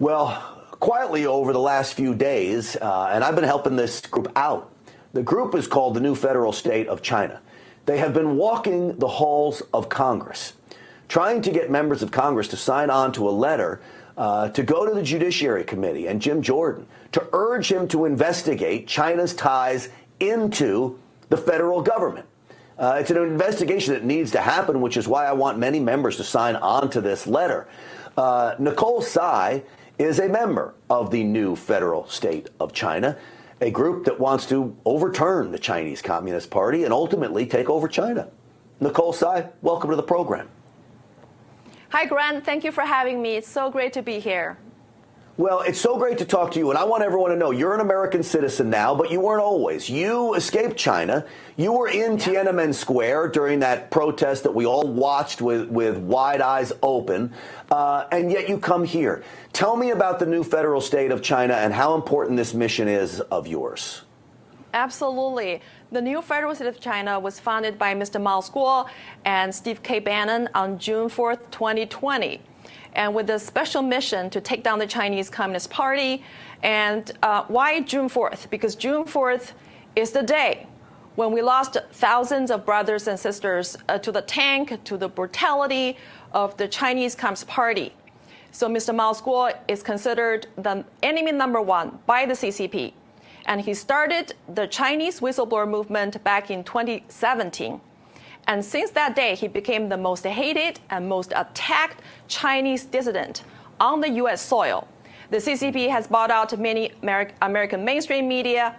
Well, quietly over the last few days, and I've been helping this group out. The group is called the New Federal State of China. They have been walking the halls of Congress, trying to get members of Congress to sign on to a letter to go to the Judiciary Committee and Jim Jordan to urge him to investigate China's ties into the federal government. It's an investigation that needs to happen, which is why I want many members to sign on to this letter. Nicole is a member of the New Federal State of China, a group that wants to overturn the Chinese Communist Party and ultimately take over China. Nicole, welcome to the program. Hi, Grant. Thank you for having me. It's so great to be here. Well, it's so great to talk to you, and I want everyone to know you're an American citizen now, but you weren't always. You escaped China. You were in Tiananmen Square during that protest that we all watched with wide eyes open, and yet you come here. Tell me about the New Federal State of China and how important this mission is of yours. Absolutely. The New Federal State of China was founded by Mr. Mao Guo and Steve K. Bannon on June 4th, 2020. And with a special mission to take down the Chinese Communist Party. And why June 4th? Because June 4th is the day when we lost thousands of brothers and sisters to the tank, to the brutality of the Chinese Communist Party. So Mr. Mao Guo is considered the enemy number one by the CCP. And he started the Chinese whistleblower movement back in 2017. And since that day, he became the most hated and most attacked Chinese dissident on the U.S. soil. The CCP has bought out many American mainstream media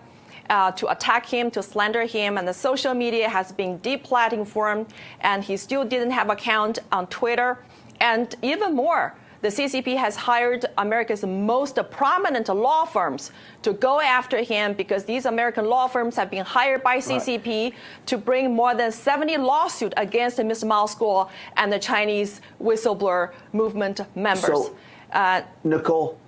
to attack him, to slander him, and the social media has been deplatformed, and he still didn't have an account on Twitter. And even more, the CCP has hired America's most prominent law firms to go after him because these American law firms have been hired by CCP to bring more than 70 lawsuits against Mr. Mao Guo and the Chinese whistleblower movement members. So, Nicole,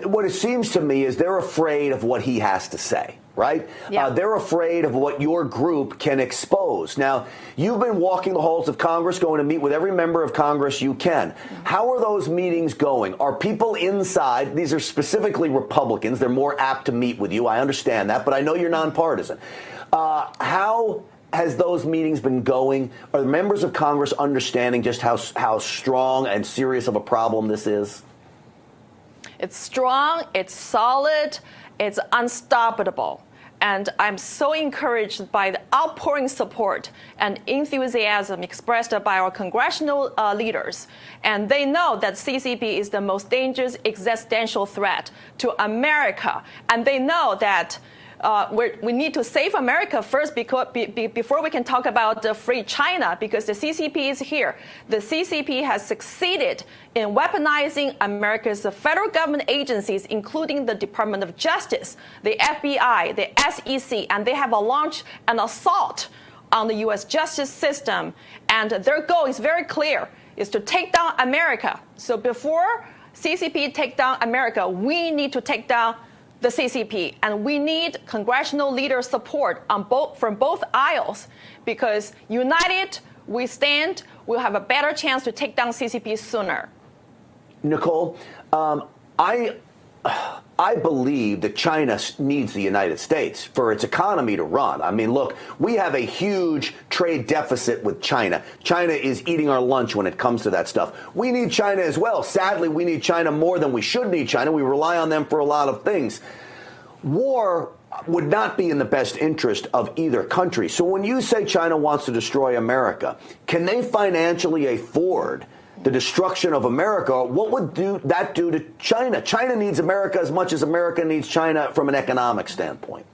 what it seems to me is they're afraid of what he has to say. Right? Yeah. They're afraid of what your group can expose. Now, you've been walking the halls of Congress, going to meet with every member of Congress you can. How are those meetings going? Are people inside? These are specifically Republicans. They're more apt to meet with you. I understand that, but I know you're nonpartisan. How has those meetings been going? Are the members of Congress understanding just how strong and serious of a problem this is? It's strong, it's solid, it's unstoppable. And I'm so encouraged by the outpouring support and enthusiasm expressed by our congressional leaders. And they know that CCP is the most dangerous existential threat to America. And they know that we need to save America first before we can talk about free China, because the CCP is here. The CCP has succeeded in weaponizing America's federal government agencies, including the Department of Justice, the FBI, the SEC, and they have launched an assault on the U.S. justice system. And their goal is very clear, is to take down America. So before CCP take down America, we need to take down the CCP, and we need congressional leader support from both aisles, because united we stand, we'll have a better chance to take down CCP sooner. Nicole, I believe that China needs the United States for its economy to run. I mean, look, we have a huge trade deficit with China. China is eating our lunch when it comes to that stuff. We need China as well. Sadly, we need China more than we should need China. We rely on them for a lot of things. War would not be in the best interest of either country. So when you say China wants to destroy America, can they financially afford the destruction of America? What would that do to China? China needs America as much as America needs China from an economic standpoint.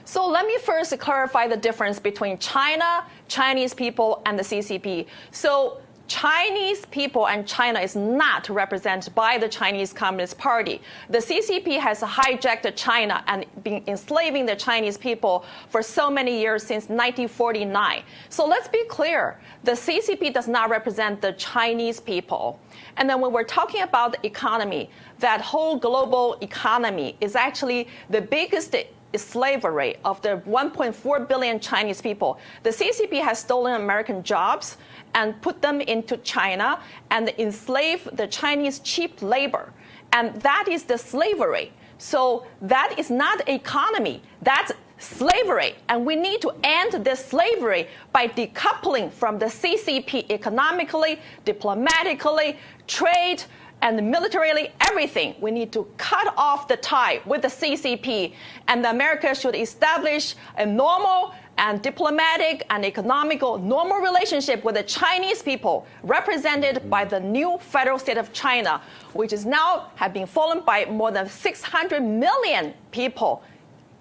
So let me first clarify the difference between China, Chinese people, and the CCP. So Chinese people and China is not represented by the Chinese Communist Party. The CCP has hijacked China and been enslaving the Chinese people for so many years, since 1949. So let's be clear, the CCP does not represent the Chinese people. And then when we're talking about the economy, that whole global economy is actually the biggest slavery of the 1.4 billion Chinese people. The CCP has stolen American jobs and put them into China and enslaved the Chinese cheap labor. And that is the slavery. So that is not economy. That's slavery. And we need to end this slavery by decoupling from the CCP economically, diplomatically, trade, and militarily, everything. We need to cut off the tie with the CCP. And America should establish a normal and diplomatic and economical normal relationship with the Chinese people, represented by the new federal state of China, which is now have been followed by more than 600 million people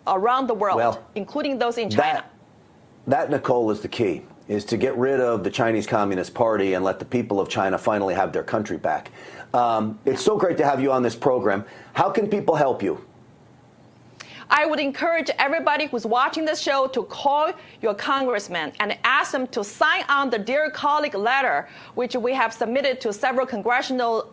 around the world, including those in China. That, Nicole, is the key, is to get rid of the Chinese Communist Party and let the people of China finally have their country back. It's so great to have you on this program. How can people help you? I would encourage everybody who's watching this show to call your congressman and ask them to sign on the Dear Colleague letter, which we have submitted to several congressional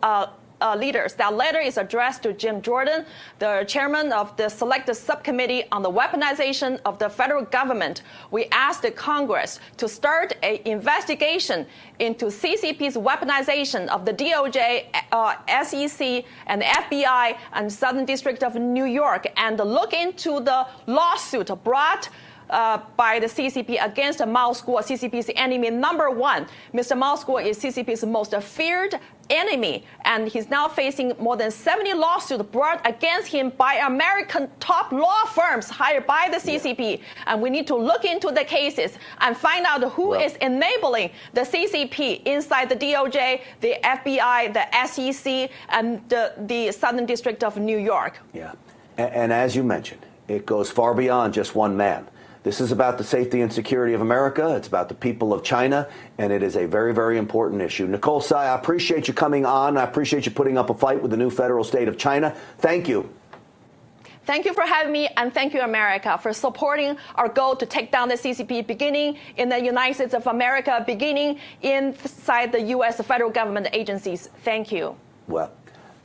leaders. That letter is addressed to Jim Jordan, the chairman of the Select Subcommittee on the Weaponization of the Federal Government. We asked the Congress to start an investigation into CCP's weaponization of the DOJ, SEC, and the FBI and Southern District of New York, and look into the lawsuit brought by the CCP against Mao School, CCP's enemy number one. Mr. Mao School is CCP's most feared enemy, and he's now facing more than 70 lawsuits brought against him by American top law firms hired by the CCP. And we need to look into the cases and find out who is enabling the CCP inside the DOJ, the FBI, the SEC, and the Southern District of New York. Yeah, and as you mentioned, it goes far beyond just one man. This is about the safety and security of America. It's about the people of China, and it is a very, very important issue. Nicole Tsai, I appreciate you coming on. I appreciate you putting up a fight with the new federal state of China. Thank you. Thank you for having me, and thank you, America, for supporting our goal to take down the CCP, beginning in the United States of America, beginning inside the U.S. federal government agencies. Thank you. Well,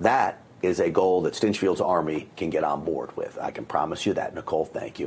that is a goal that Stinchfield's Army can get on board with. I can promise you that, Nicole. Thank you.